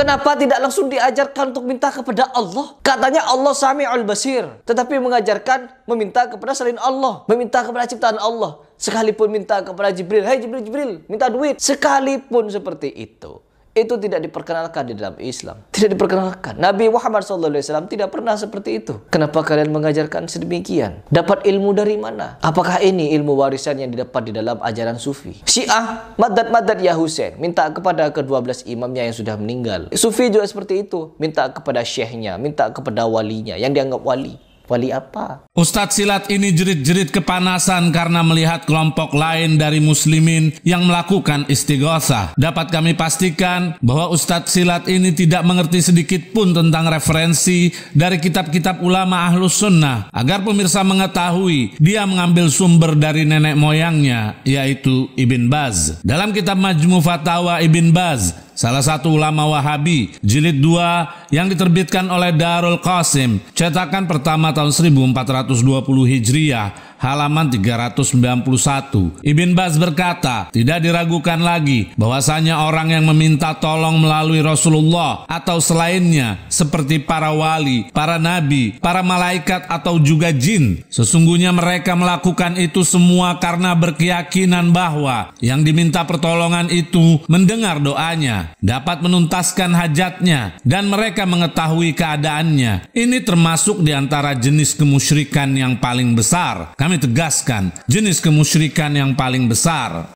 Kenapa tidak langsung diajarkan untuk minta kepada Allah? Katanya Allah Sami'ul Basir, tetapi mengajarkan meminta kepada selain Allah, meminta kepada ciptaan Allah. Sekalipun minta kepada Jibril, "Hai Jibril, Jibril, minta duit." Sekalipun seperti itu tidak diperkenalkan di dalam Islam. Tidak diperkenalkan. Nabi Muhammad SAW tidak pernah seperti itu. Kenapa kalian mengajarkan sedemikian? Dapat ilmu dari mana? Apakah ini ilmu warisan yang didapat di dalam ajaran Sufi? Syiah, Madad ya Husain, minta kepada ke-12 imamnya yang sudah meninggal. Sufi juga seperti itu, minta kepada syekhnya, minta kepada walinya yang dianggap wali. Wali apa? Ustadz Silat ini jerit-jerit kepanasan karena melihat kelompok lain dari muslimin yang melakukan istighosah. Dapat kami pastikan bahwa Ustadz Silat ini tidak mengerti sedikit pun tentang referensi dari kitab-kitab ulama Ahlus Sunnah. Agar pemirsa mengetahui, dia mengambil sumber dari nenek moyangnya, yaitu Ibn Baz. Dalam kitab Majmu' Fatawa Ibn Baz, salah satu ulama Wahabi, jilid 2 yang diterbitkan oleh Darul Qasim, cetakan pertama tahun 1420 Hijriah, halaman 391. Ibn Baz berkata, tidak diragukan lagi bahwasanya orang yang meminta tolong melalui Rasulullah atau selainnya seperti para wali, para nabi, para malaikat atau juga jin, sesungguhnya mereka melakukan itu semua karena berkeyakinan bahwa yang diminta pertolongan itu mendengar doanya, dapat menuntaskan hajatnya, dan mereka mengetahui keadaannya. Ini termasuk di antara jenis kemusyrikan yang paling besar. Kami tegaskan, jenis kemusyrikan yang paling besar.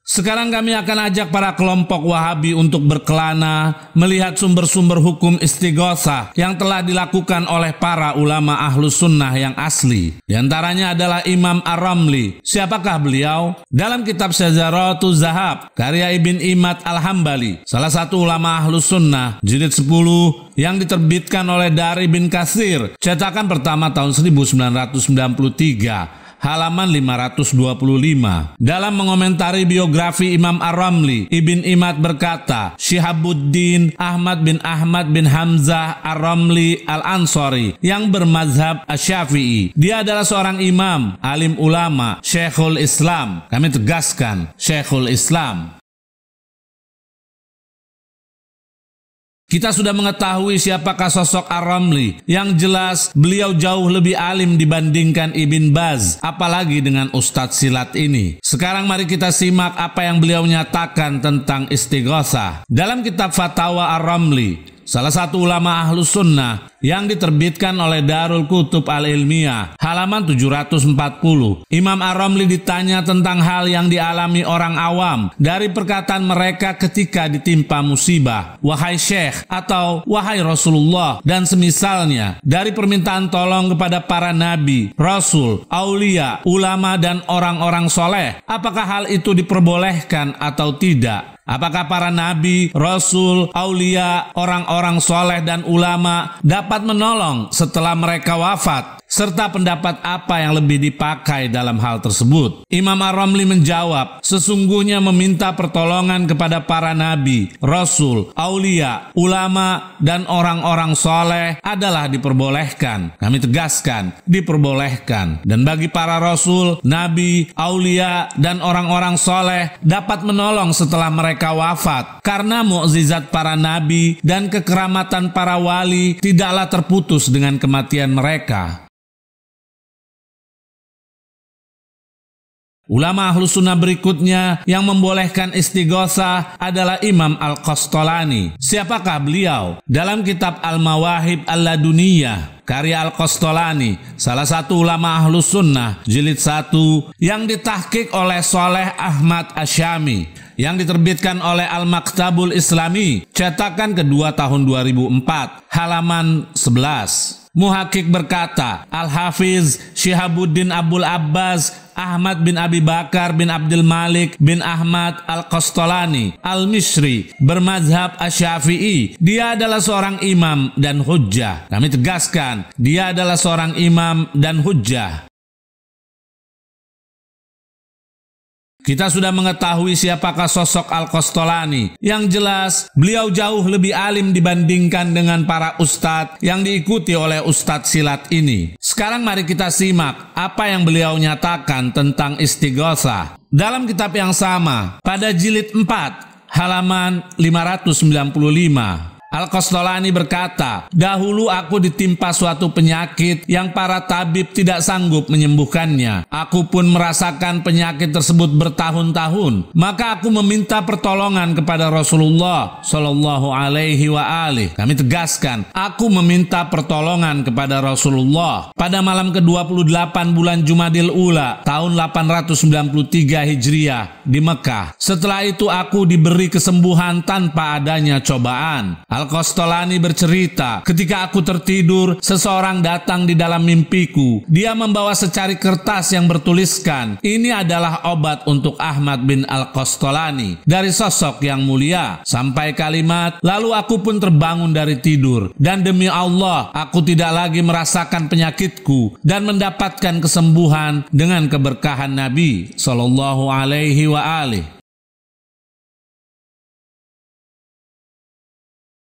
Sekarang kami akan ajak para kelompok Wahabi untuk berkelana melihat sumber-sumber hukum istighosah yang telah dilakukan oleh para ulama Ahlus Sunnah yang asli. Di antaranya adalah Imam Ar-Ramli. Siapakah beliau? Dalam kitab Syajaratuz Zahab, karya Ibn Imad Al-Hambali, salah satu ulama Ahlus Sunnah, jilid 10 yang diterbitkan oleh Dari bin Katsir, cetakan pertama tahun 1993. Halaman 525. Dalam mengomentari biografi Imam Ar-Ramli, Ibn Imad berkata, Syihabuddin Ahmad bin Hamzah Ar-Ramli Al-Ansari yang bermazhab Asy-Syafi'i. Dia adalah seorang imam, alim ulama, Syekhul Islam. Kami tegaskan, Syekhul Islam. Kita sudah mengetahui siapakah sosok Ar-Ramli. Yang jelas, beliau jauh lebih alim dibandingkan Ibn Baz, apalagi dengan Ustadz Silat ini. Sekarang mari kita simak apa yang beliau nyatakan tentang istighosah. Dalam kitab Fatawa Ar-Ramli, salah satu ulama Ahlus Sunnah yang diterbitkan oleh Darul Kutub Al-Ilmiyah, halaman 740. Imam Ar-Ramli ditanya tentang hal yang dialami orang awam dari perkataan mereka ketika ditimpa musibah, wahai syekh atau wahai Rasulullah dan semisalnya, dari permintaan tolong kepada para nabi, rasul, aulia, ulama dan orang-orang soleh. Apakah hal itu diperbolehkan atau tidak? Apakah para nabi, rasul, aulia, orang-orang soleh dan ulama dapat menolong setelah mereka wafat? Serta pendapat apa yang lebih dipakai dalam hal tersebut? Imam Ar-Ramli menjawab, sesungguhnya meminta pertolongan kepada para nabi, rasul, aulia, ulama, dan orang-orang soleh adalah diperbolehkan. Kami tegaskan, diperbolehkan. Dan bagi para rasul, nabi, aulia, dan orang-orang soleh dapat menolong setelah mereka wafat. Karena mukjizat para nabi dan kekeramatan para wali tidaklah terputus dengan kematian mereka. Ulama Ahlus Sunnah berikutnya yang membolehkan istighosah adalah Imam Al-Qastolani. Siapakah beliau? Dalam kitab Al-Mawahib Al-Laduniyah, karya Al-Qastolani, salah satu ulama Ahlus Sunnah, jilid 1 yang ditahqiq oleh Soleh Ahmad Asyami, yang diterbitkan oleh Al-Maktabul Islami, cetakan kedua tahun 2004, halaman 11. Muhaqqiq berkata, Al-Hafiz Syihabuddin Abul Abbas Ahmad bin Abi Bakar bin Abdul Malik bin Ahmad Al-Qastolani Al-Misri bermazhab Asy-Syafi'i. Dia adalah seorang imam dan hujjah. Kami tegaskan, dia adalah seorang imam dan hujjah. Kita sudah mengetahui siapakah sosok Al-Qastolani. Yang jelas, beliau jauh lebih alim dibandingkan dengan para ustadz yang diikuti oleh Ustadz Silat ini. Sekarang mari kita simak apa yang beliau nyatakan tentang istighosah. Dalam kitab yang sama, pada jilid 4, halaman 595. Al-Qastolani berkata, dahulu aku ditimpa suatu penyakit yang para tabib tidak sanggup menyembuhkannya. Aku pun merasakan penyakit tersebut bertahun-tahun. Maka aku meminta pertolongan kepada Rasulullah Shallallahu Alaihi Wasallam. Kami tegaskan, aku meminta pertolongan kepada Rasulullah pada malam ke-28 bulan Jumadil Ula tahun 893 Hijriah di Mekah. Setelah itu aku diberi kesembuhan tanpa adanya cobaan. Al-Qastolani bercerita, ketika aku tertidur, seseorang datang di dalam mimpiku. Dia membawa secari kertas yang bertuliskan, ini adalah obat untuk Ahmad bin Al-Qastolani dari sosok yang mulia. Sampai kalimat, lalu aku pun terbangun dari tidur. Dan demi Allah, aku tidak lagi merasakan penyakitku dan mendapatkan kesembuhan dengan keberkahan Nabi Sallallahu Alaihi Wasallam.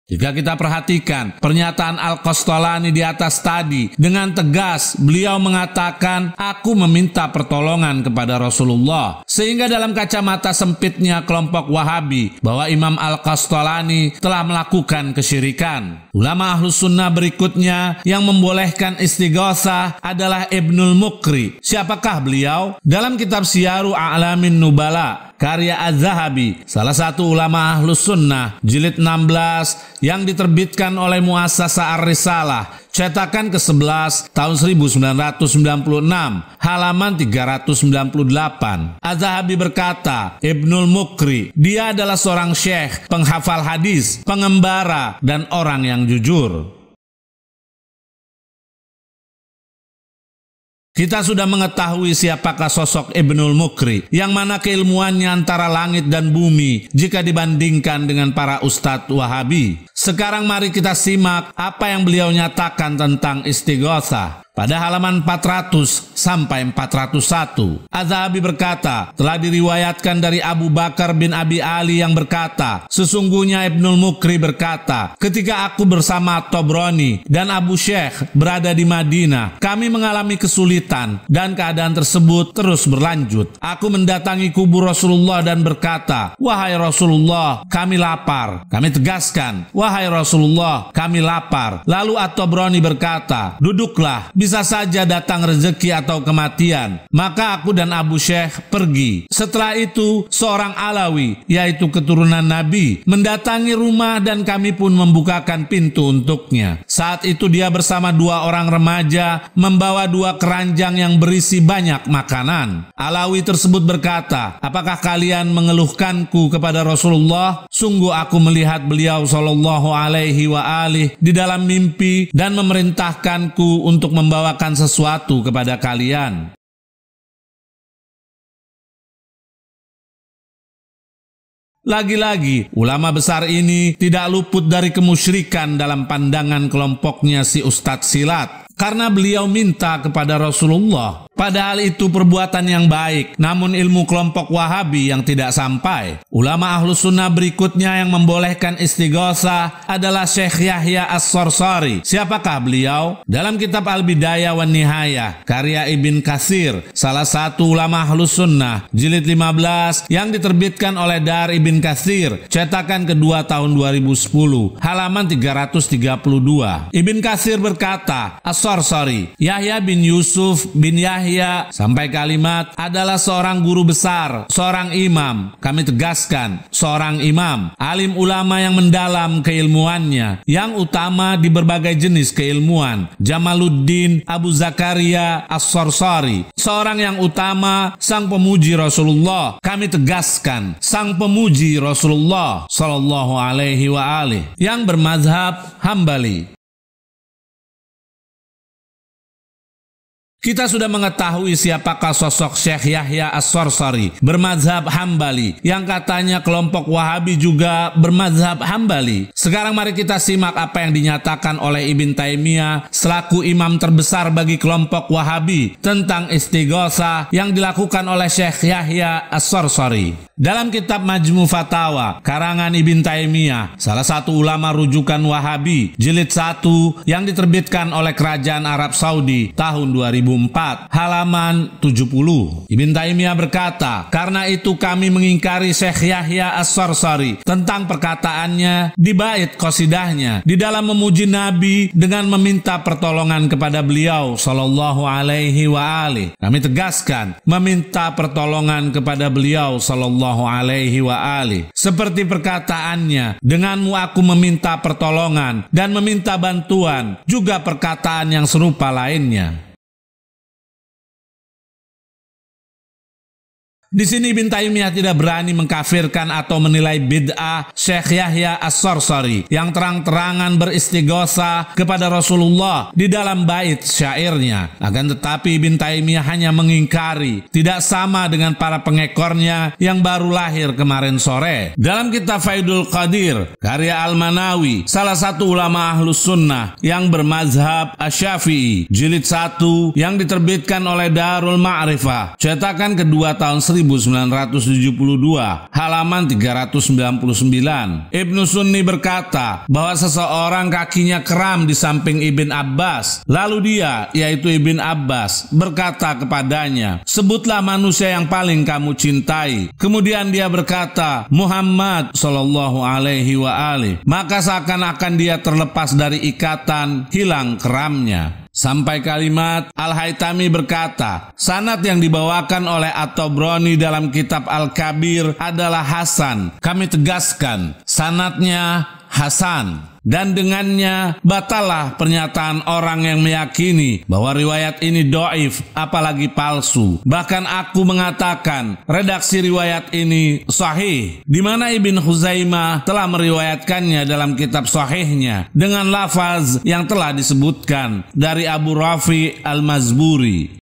Jika kita perhatikan pernyataan Al-Qastolani di atas tadi, dengan tegas beliau mengatakan, aku meminta pertolongan kepada Rasulullah. Sehingga dalam kacamata sempitnya kelompok Wahabi, bahwa Imam Al-Qastolani telah melakukan kesyirikan. Ulama Ahlus Sunnah berikutnya yang membolehkan istighosah adalah Ibnul Muqri. Siapakah beliau? Dalam kitab Syiaru A'lamin Nubala, karya Az-Zahabi, salah satu ulama Ahlus Sunnah, jilid 16 yang diterbitkan oleh Muassasah Ar-Risalah, cetakan ke-11 tahun 1996, halaman 398. Az-Zahabi berkata, Ibnul Muqri, dia adalah seorang syekh, penghafal hadis, pengembara, dan orang yang jujur. Kita sudah mengetahui siapakah sosok Ibnul Muqri, yang mana keilmuannya antara langit dan bumi jika dibandingkan dengan para ustadz Wahabi. Sekarang mari kita simak apa yang beliau nyatakan tentang istighosah. Pada halaman 400 sampai 401, Az-Zahabi berkata, telah diriwayatkan dari Abu Bakar bin Abi Ali yang berkata, sesungguhnya Ibnul Muqri berkata, ketika aku bersama Tobroni dan Abu Syekh berada di Madinah, kami mengalami kesulitan dan keadaan tersebut terus berlanjut. Aku mendatangi kubur Rasulullah dan berkata, wahai Rasulullah, kami lapar. Kami tegaskan, wahai Rasulullah, kami lapar. Lalu At-Tobroni berkata, duduklah, bisa saja datang rezeki atau kematian. Maka aku dan Abu Syekh pergi. Setelah itu seorang Alawi, yaitu keturunan Nabi, mendatangi rumah dan kami pun membukakan pintu untuknya. Saat itu dia bersama dua orang remaja membawa dua keranjang yang berisi banyak makanan. Alawi tersebut berkata, apakah kalian mengeluhkanku kepada Rasulullah? Sungguh aku melihat beliau Shallallahu Alaihi Wasallam di dalam mimpi dan memerintahkanku untuk membawakan sesuatu kepada kalian. Lagi-lagi, ulama besar ini tidak luput dari kemusyrikan dalam pandangan kelompoknya si Ustadz Silat, karena beliau minta kepada Rasulullah. Padahal itu perbuatan yang baik, namun ilmu kelompok Wahabi yang tidak sampai. Ulama Ahlus Sunnah berikutnya yang membolehkan istighosah adalah Syekh Yahya As-Sarsari. Siapakah beliau? Dalam kitab Al-Bidayah wan Nihayah, karya Ibn Katsir, salah satu ulama Ahlus Sunnah, jilid 15 yang diterbitkan oleh Dar Ibn Katsir, cetakan kedua tahun 2010, halaman 332. Ibn Katsir berkata, As-Sarsari, Yahya bin Yusuf bin Yahya sampai kalimat adalah seorang guru besar, seorang imam. Kami tegaskan, seorang imam, alim ulama yang mendalam keilmuannya, yang utama di berbagai jenis keilmuan. Jamaluddin Abu Zakaria As-Sarsari, seorang yang utama, sang pemuji Rasulullah. Kami tegaskan, sang pemuji Rasulullah Sallallahu Alaihi Wasallam yang bermazhab Hambali. Kita sudah mengetahui siapakah sosok Syekh Yahya As-Sarsari, bermazhab Hambali, yang katanya kelompok Wahabi juga bermazhab Hambali. Sekarang mari kita simak apa yang dinyatakan oleh Ibn Taimiyah selaku imam terbesar bagi kelompok Wahabi tentang istighosah yang dilakukan oleh Syekh Yahya As-Sarsari. Dalam kitab Majmu' Fatawa, karangan Ibn Taimiyah, salah satu ulama rujukan Wahabi, jilid 1 yang diterbitkan oleh Kerajaan Arab Saudi tahun 2000 2004, halaman 70. Ibn Taimiyah berkata, karena itu kami mengingkari Syekh Yahya As-Sarsari tentang perkataannya di bait qasidahnya di dalam memuji Nabi dengan meminta pertolongan kepada beliau sallallahu alaihi wa alihi. Kami tegaskan, meminta pertolongan kepada beliau sallallahu alaihi wa alihi. Seperti perkataannya, denganmu aku meminta pertolongan dan meminta bantuan, juga perkataan yang serupa lainnya. Di sini Ibn Taimiyah tidak berani mengkafirkan atau menilai bid'ah Syekh Yahya As-Sarsari yang terang-terangan beristighosa kepada Rasulullah di dalam bait syairnya. Akan tetapi Ibn Taimiyah hanya mengingkari, tidak sama dengan para pengekornya yang baru lahir kemarin sore. Dalam kitab Faidul Qadir, karya Al-Manawi, salah satu ulama Ahlus Sunnah yang bermazhab Asy-Syafi'i, jilid 1 yang diterbitkan oleh Darul Ma'rifah, cetakan kedua tahun 1972, halaman 399. Ibnu Sunni berkata bahwa seseorang kakinya kram di samping Ibn Abbas. Lalu dia, yaitu Ibn Abbas, berkata kepadanya, sebutlah manusia yang paling kamu cintai. Kemudian dia berkata, Muhammad sallallahu alaihi wa alihi. Maka seakan-akan dia terlepas dari ikatan, hilang keramnya. Sampai kalimat Al-Haytami berkata, sanad yang dibawakan oleh At-Tabrani dalam kitab Al-Kabir adalah Hasan. Kami tegaskan, sanadnya Hasan. Dan dengannya batalah pernyataan orang yang meyakini bahwa riwayat ini dhaif, apalagi palsu. Bahkan aku mengatakan redaksi riwayat ini sahih, di mana Ibn Khuzaimah telah meriwayatkannya dalam kitab sahihnya dengan lafaz yang telah disebutkan dari Abu Rafi Al-Mazburi.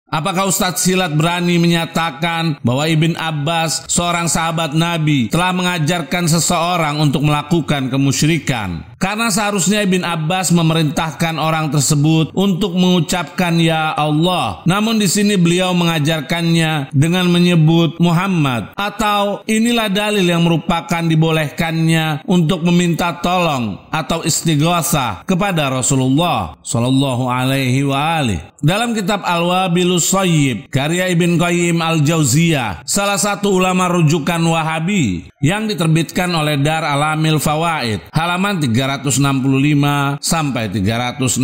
Apakah Ustadz Silat berani menyatakan bahwa Ibn Abbas, seorang sahabat Nabi, telah mengajarkan seseorang untuk melakukan kemusyrikan? Karena seharusnya Ibn Abbas memerintahkan orang tersebut untuk mengucapkan Ya Allah. Namun di sini beliau mengajarkannya dengan menyebut Muhammad. Atau inilah dalil yang merupakan dibolehkannya untuk meminta tolong atau istighosah kepada Rasulullah sallallahu alaihi wa alihi. Dalam kitab Al-Wabilus Shayyib, karya Ibn Qayyim Al-Jauziyah, salah satu ulama rujukan Wahabi yang diterbitkan oleh Dar Alamil Fawaid, halaman 365 sampai 366.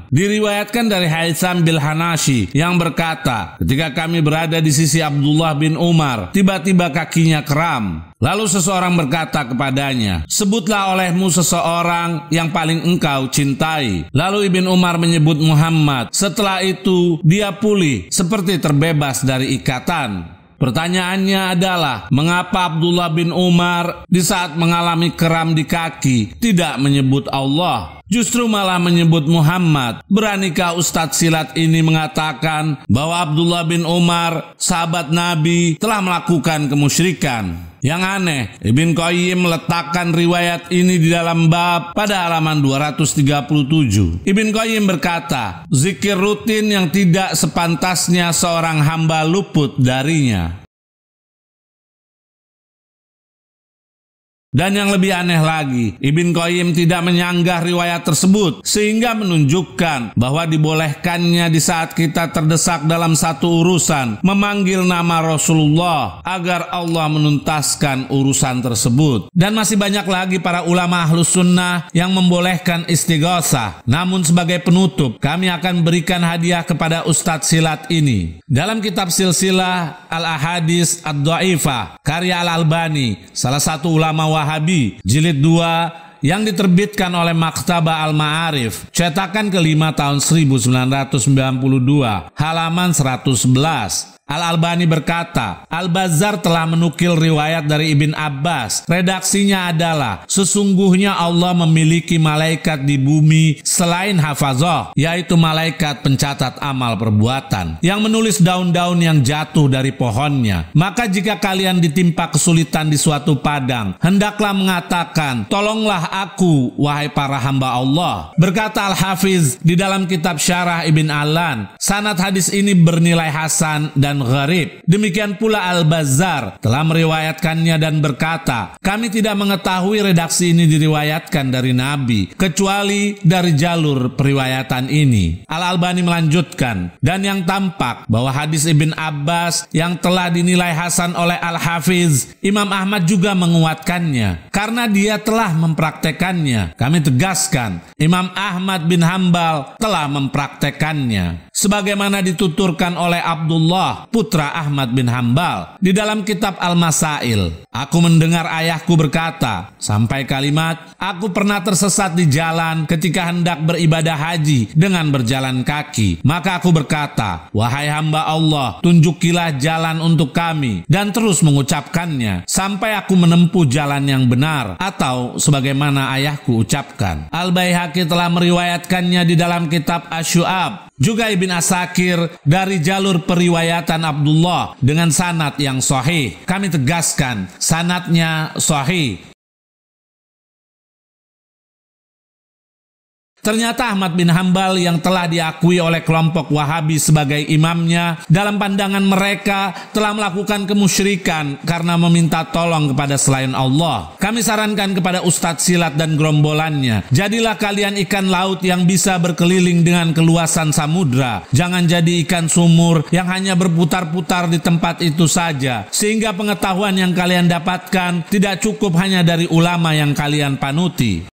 Diriwayatkan dari Haitsam bil Hanashi yang berkata, ketika kami berada di sisi Abdullah bin Umar, tiba-tiba kakinya kram. Lalu seseorang berkata kepadanya, sebutlah olehmu seseorang yang paling engkau cintai. Lalu Ibn Umar menyebut Muhammad. Setelah itu dia pulih seperti terbebas dari ikatan. Pertanyaannya adalah, mengapa Abdullah bin Umar di saat mengalami kram di kaki tidak menyebut Allah, justru malah menyebut Muhammad? Beranikah Ustadz Silat ini mengatakan bahwa Abdullah bin Umar, sahabat Nabi, telah melakukan kemusyrikan? Yang aneh, Ibn Qayyim meletakkan riwayat ini di dalam bab pada halaman 237. Ibn Qayyim berkata, zikir rutin yang tidak sepantasnya seorang hamba luput darinya. Dan yang lebih aneh lagi, Ibn Qayyim tidak menyanggah riwayat tersebut, sehingga menunjukkan bahwa dibolehkannya di saat kita terdesak dalam satu urusan memanggil nama Rasulullah agar Allah menuntaskan urusan tersebut. Dan masih banyak lagi para ulama Ahlus Sunnah yang membolehkan istighosah. Namun sebagai penutup, kami akan berikan hadiah kepada Ustadz Silat ini. Dalam kitab Silsilah Al-Ahadis Ad-Dhaifah, karya Al-Albani, salah satu ulama Wahabi, jilid 2 yang diterbitkan oleh Maktabah Al-Ma'arif, cetakan kelima tahun 1992, halaman 111. Al-Albani berkata, Al-Bazzar telah menukil riwayat dari Ibn Abbas. Redaksinya adalah, sesungguhnya Allah memiliki malaikat di bumi selain hafazah, yaitu malaikat pencatat amal perbuatan, yang menulis daun-daun yang jatuh dari pohonnya. Maka jika kalian ditimpa kesulitan di suatu padang, hendaklah mengatakan, tolonglah aku, wahai para hamba Allah. Berkata Al-Hafiz di dalam kitab Syarah Ibn Alan, sanad hadis ini bernilai hasan dan dan gharib. Demikian pula Al-Bazzar telah meriwayatkannya dan berkata, kami tidak mengetahui redaksi ini diriwayatkan dari Nabi, kecuali dari jalur periwayatan ini. Al-Albani melanjutkan, dan yang tampak bahwa hadis Ibn Abbas yang telah dinilai hasan oleh Al-Hafiz, Imam Ahmad juga menguatkannya, karena dia telah mempraktekannya. Kami tegaskan, Imam Ahmad bin Hambal telah mempraktekannya. Sebagaimana dituturkan oleh Abdullah, putra Ahmad bin Hambal, di dalam kitab Al-Masail. Aku mendengar ayahku berkata, sampai kalimat, aku pernah tersesat di jalan ketika hendak beribadah haji dengan berjalan kaki. Maka aku berkata, wahai hamba Allah, tunjukilah jalan untuk kami, dan terus mengucapkannya, sampai aku menempuh jalan yang benar, atau sebagaimana ayahku ucapkan. Al-Baihaqi telah meriwayatkannya di dalam kitab Asy-Syu'ab. Juga Ibn Asakir dari jalur periwayatan Abdullah dengan sanad yang sahih. Kami tegaskan, sanadnya sahih. Ternyata Ahmad bin Hambal yang telah diakui oleh kelompok Wahabi sebagai imamnya, dalam pandangan mereka telah melakukan kemusyrikan karena meminta tolong kepada selain Allah. Kami sarankan kepada Ustadz Silat dan gerombolannya, jadilah kalian ikan laut yang bisa berkeliling dengan keluasan samudra. Jangan jadi ikan sumur yang hanya berputar-putar di tempat itu saja, sehingga pengetahuan yang kalian dapatkan tidak cukup hanya dari ulama yang kalian panuti.